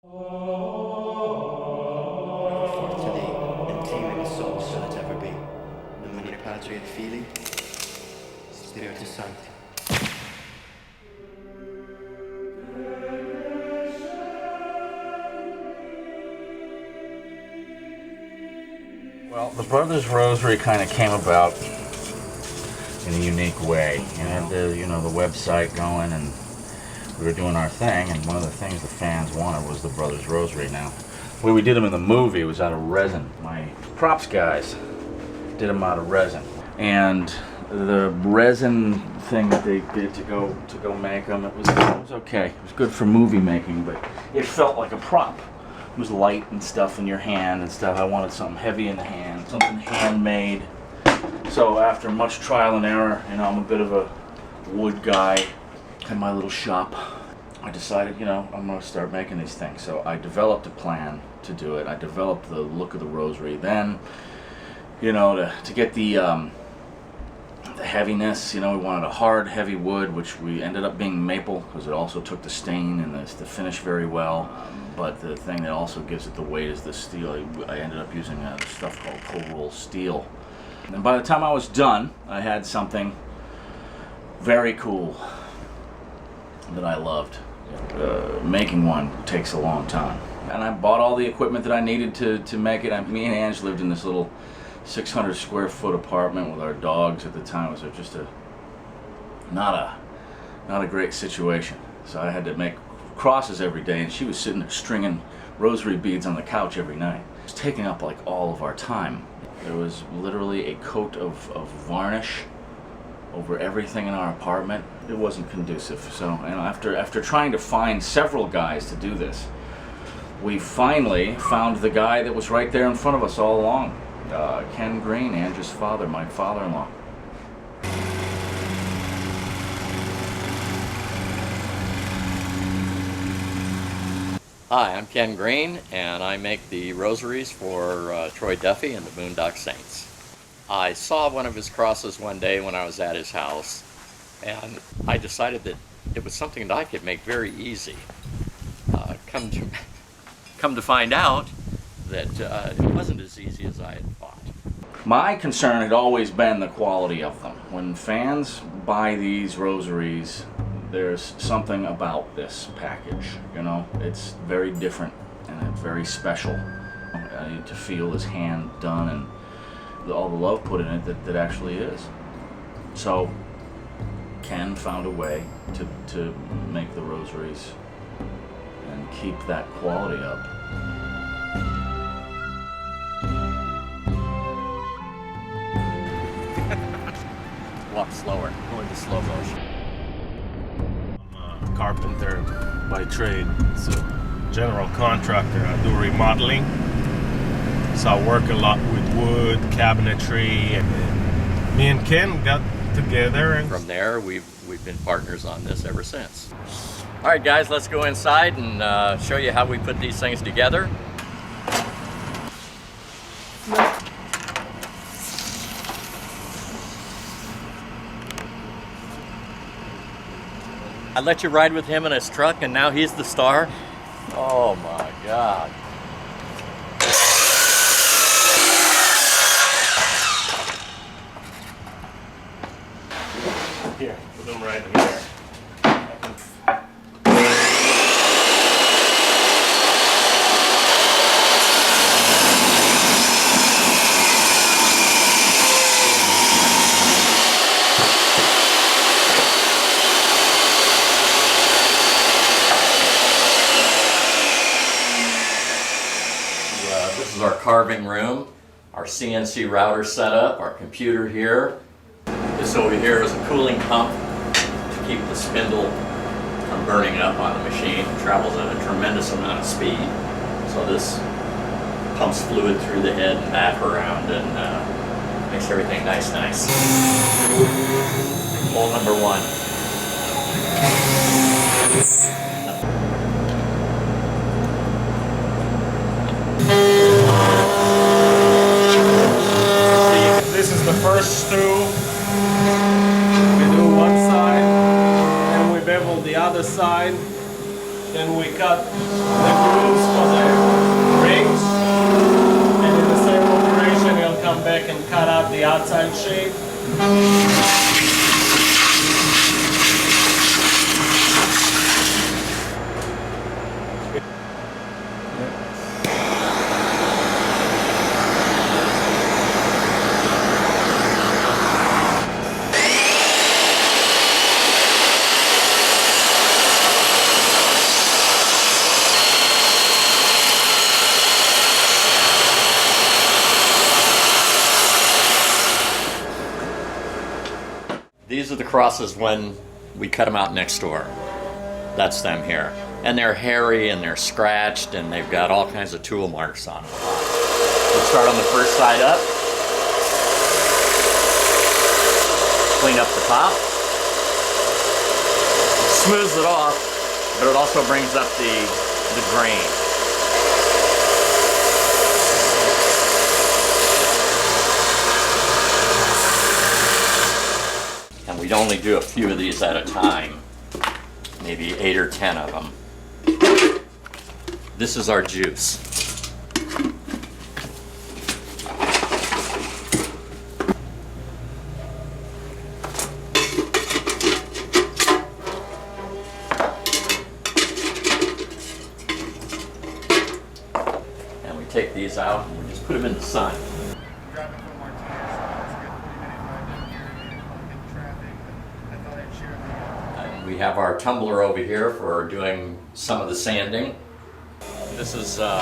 Forte enteramente solo should ever be. Nomine Patri et Filii, Spiritus Sancti. Well, the Brothers Rosary kind of came about in a unique way. And had the website going, and we were doing our thing. And one of the things the fans wanted was the Brothers Rosary. Now, the way we did them in the movie was out of resin. My props guys did them out of resin, and the resin thing that they did to go make them, it was okay. It was good for movie making, but it felt like a prop. It was light and stuff in your hand and stuff. I wanted something heavy in the hand, something handmade. So after much trial and error, I'm a bit of a wood guy, had my little shop. I decided, I'm going to start making these things. So I developed a plan to do it. I developed the look of the rosary. Then, to get the heaviness, we wanted a hard, heavy wood, which we ended up being maple, because it also took the stain and the finish very well. But the thing that also gives it the weight is the steel. I ended up using stuff called cold-roll steel. And by the time I was done, I had something very cool that I loved. Making one takes a long time. And I bought all the equipment that I needed to make it. Me and Ange lived in this little 600 square foot apartment with our dogs at the time. It was just not a great situation. So I had to make crosses every day, and she was sitting there stringing rosary beads on the couch every night. It was taking up like all of our time. There was literally a coat of varnish over everything in our apartment. It wasn't conducive. So, after trying to find several guys to do this, we finally found the guy that was right there in front of us all along. Ken Green, Andrew's father, my father-in-law. Hi, I'm Ken Green, and I make the rosaries for Troy Duffy and the Boondock Saints. I saw one of his crosses one day when I was at his house, and I decided that it was something that I could make very easy. Come to find out that it wasn't as easy as I had thought. My concern had always been the quality of them. When fans buy these rosaries, there's something about this package, it's very different and it's very special. I need to feel his hand done and all the love put in it that actually is. So Ken found a way to make the rosaries and keep that quality up. Walk slower, go into slow motion. I'm a carpenter by trade, so general contractor. I do remodeling, so I work a lot with wood, cabinetry, and me and Ken got together. And from there, we've been partners on this ever since. All right, guys, let's go inside and show you how we put these things together. I let you ride with him in his truck, and now he's the star. Oh my God. here, put them right here. This is our carving room, our CNC router setup, our computer here. This over here is a cooling pump to keep the spindle from burning up on the machine. It travels at a tremendous amount of speed. So this pumps fluid through the head and back around and makes everything nice. Hole number one. This is the first screw. We do one side, then we bevel the other side, then we cut the grooves outside shade. These are the crosses when we cut them out next door. That's them here. And they're hairy and they're scratched and they've got all kinds of tool marks on them. We'll start on the first side up. Clean up the top. Smooths it off, but it also brings up the grain. And we'd only do a few of these at a time, maybe 8 or 10 of them. This is our juice. And we take these out and we just put them in the sun. We have our tumbler over here for doing some of the sanding. This is a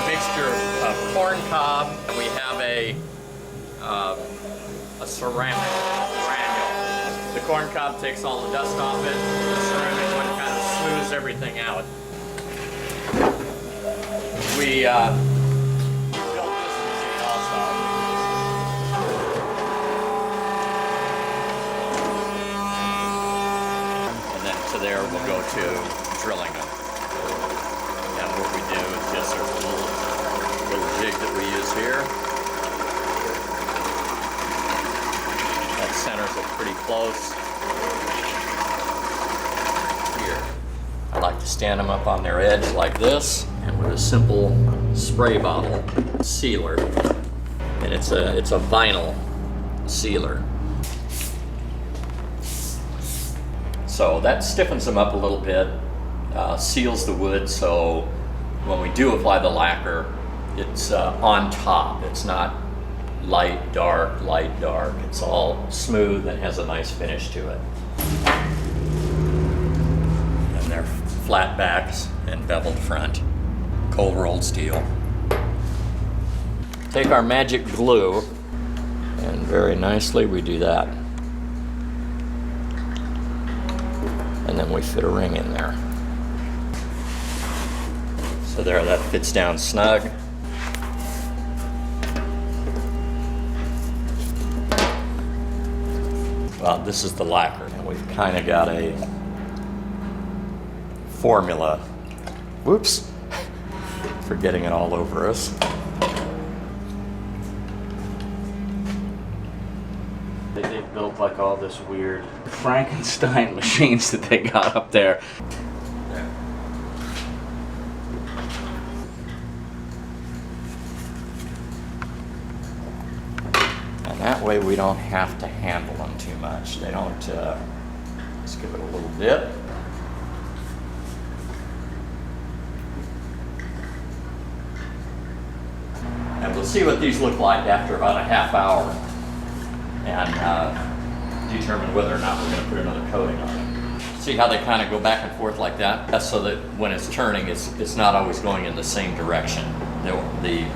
mixture of corn cob, and we have a ceramic granule. The corn cob takes all the dust off it. The ceramic one kind of smooths everything out. We built this machine also. To there we'll go to drilling them. And what we do is just there's a little jig that we use here. That centers it pretty close. Here. I like to stand them up on their edge like this, and with a simple spray bottle sealer. And it's a vinyl sealer. So that stiffens them up a little bit, seals the wood, so when we do apply the lacquer, it's on top. It's not light, dark, light, dark. It's all smooth and has a nice finish to it. And they're flat backs and beveled front, cold rolled steel. Take our magic glue, and very nicely we do that. And then we fit a ring in there. So there, that fits down snug. Well, this is the lacquer, and we've kind of got a formula. Whoops, for getting it all over us. They've built like all this weird Frankenstein machines that they got up there. And that way we don't have to handle them too much. They don't, let's give it a little bit. And we'll see what these look like after about a half hour, and determine whether or not we're going to put another coating on it. See how they kind of go back and forth like that? That's so that when it's turning, it's not always going in the same direction. The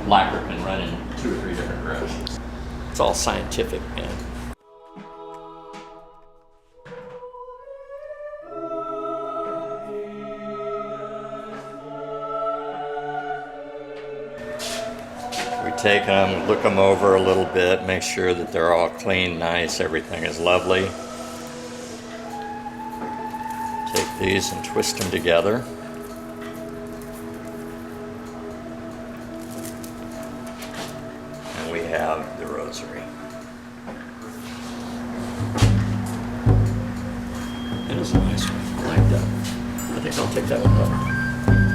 lacquer can run in 2 or 3 different directions. It's all scientific, man. Take them, look them over a little bit, make sure that they're all clean, nice, everything is lovely. Take these and twist them together. And we have the Rosary. It is a nice one, I like that. I think I'll take that one up.